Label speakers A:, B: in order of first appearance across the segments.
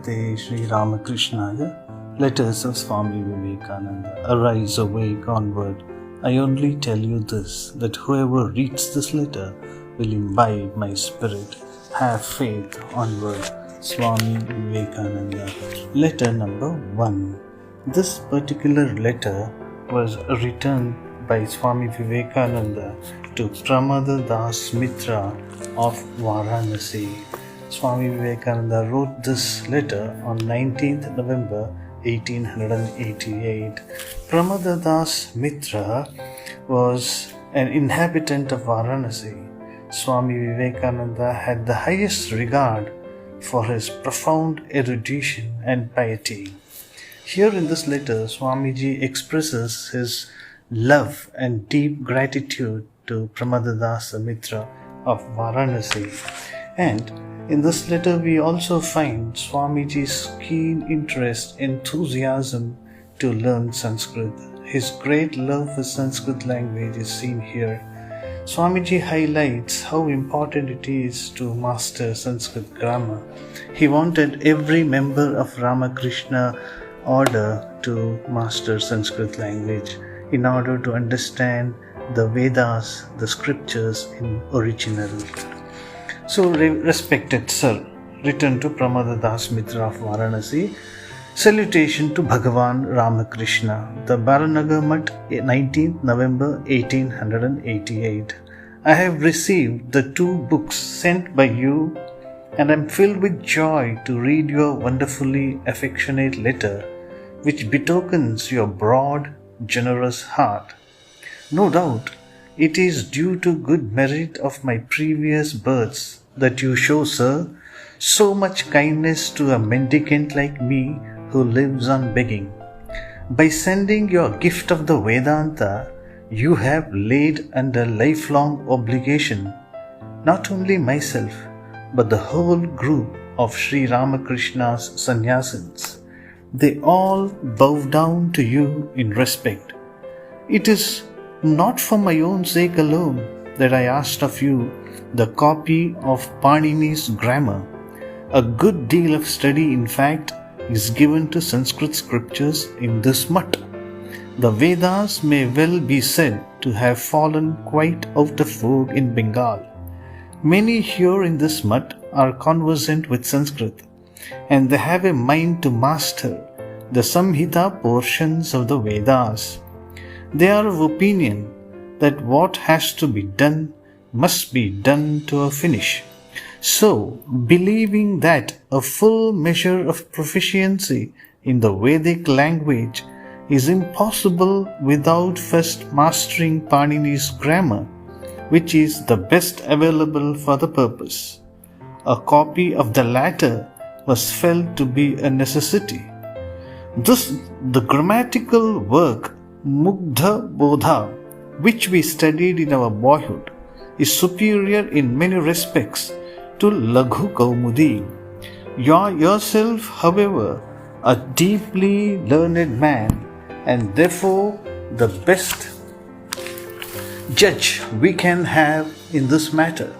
A: Namaste Sri Ramakrishnaya. Letters of Swami Vivekananda. Arise, awake, onward. I only tell you this, that whoever reads this letter will imbibe my spirit. Have faith, onward. Swami Vivekananda. Letter number 1. This particular letter was written by Swami Vivekananda to Pramadadas Mitra of Varanasi. Swami Vivekananda wrote this letter on 19th November 1888. Pramadadas Mitra was an inhabitant of Varanasi. Swami Vivekananda had the highest regard for his profound erudition and piety. Here in this letter, Swamiji expresses his love and deep gratitude to Pramadadas Mitra of Varanasi. And in this letter, we also find Swamiji's keen interest, enthusiasm to learn Sanskrit. His great love for Sanskrit language is seen here. Swamiji highlights how important it is to master Sanskrit grammar. He wanted every member of Ramakrishna order to master Sanskrit language in order to understand the Vedas, the scriptures in original. So, respected sir, written to Pramadadas Mitra of Varanasi, salutation to Bhagavan Ramakrishna, the Baranagar Mutt, 19th November 1888. I have received the 2 books sent by you and am filled with joy to read your wonderfully affectionate letter, which betokens your broad, generous heart. No doubt, it is due to good merit of my previous births that you show, sir, so much kindness to a mendicant like me who lives on begging. By sending your gift of the Vedanta, you have laid under lifelong obligation not only myself, but the whole group of Sri Ramakrishna's sannyasins. They all bow down to you in respect. It is not for my own sake alone that I asked of you the copy of Panini's grammar. A good deal of study, in fact, is given to Sanskrit scriptures in this mutt. The Vedas may well be said to have fallen quite out of vogue in Bengal. Many here in this mutt are conversant with Sanskrit, and they have a mind to master the Samhita portions of the Vedas. They are of opinion that what has to be done must be done to a finish. So, believing that a full measure of proficiency in the Vedic language is impossible without first mastering Panini's grammar, which is the best available for the purpose, a copy of the latter was felt to be a necessity. Thus, the grammatical work Mugdha Bodha, which we studied in our boyhood, is superior in many respects to Laghu Kaumudi. You are yourself, however, a deeply learned man, and therefore the best judge we can have in this matter.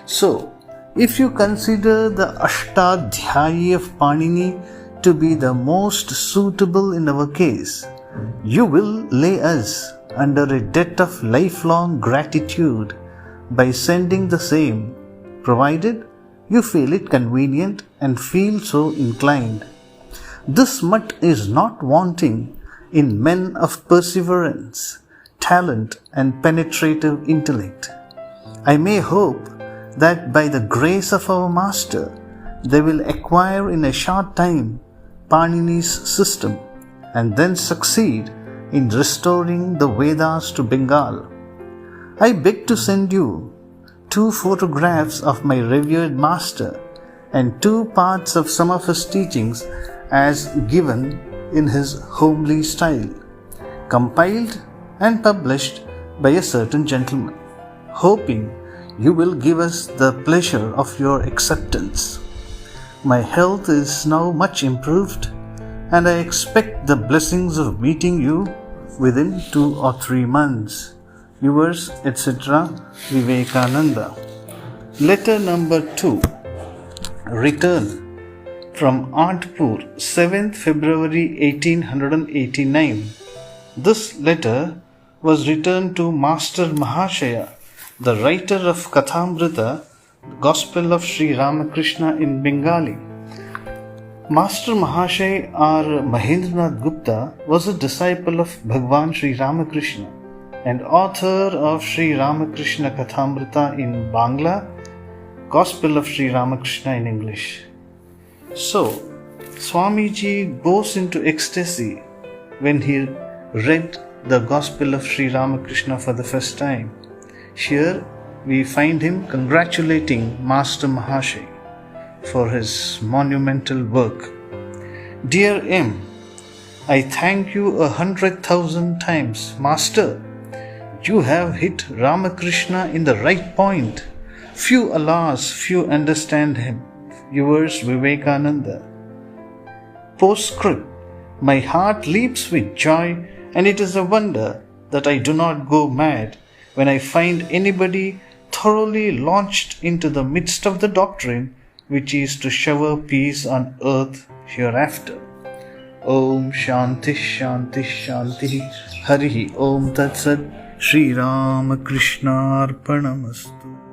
A: So, if you consider the Ashtadhyayi of Panini to be the most suitable in our case, you will lay us under a debt of lifelong gratitude by sending the same, provided you feel it convenient and feel so inclined. This mutt is not wanting in men of perseverance, talent, and penetrative intellect. I may hope that by the grace of our Master, they will acquire in a short time Panini's system and then succeed in restoring the Vedas to Bengal. I beg to send you 2 photographs of my revered master and 2 parts of some of his teachings as given in his homely style, compiled and published by a certain gentleman, hoping you will give us the pleasure of your acceptance. My health is now much improved, and I expect the blessings of meeting you within 2 or 3 months. Yours, etc., Vivekananda. Letter number 2. Return from Anandpur, 7th February 1889. This letter was written to Master Mahashaya, the writer of Kathamrita, Gospel of Sri Ramakrishna in Bengali. Master Mahashay or Mahendranath Gupta was a disciple of Bhagwan Sri Ramakrishna and author of Sri Ramakrishna Kathamrita in Bangla, Gospel of Sri Ramakrishna in English. So, Swamiji goes into ecstasy when he read the Gospel of Sri Ramakrishna for the first time. Here we find him congratulating Master Mahashay for his monumental work. Dear M, I thank you 100,000 times, Master. You have hit Ramakrishna in the right point. Few understand him. Yours, Vivekananda. Postscript. My heart leaps with joy, and it is a wonder that I do not go mad when I find anybody thoroughly launched into the midst of the doctrine which is to shower peace on earth hereafter. Om Shanti Shanti Shanti Harihi Om Tat Sat Shri Ramakrishna Arpanamastu.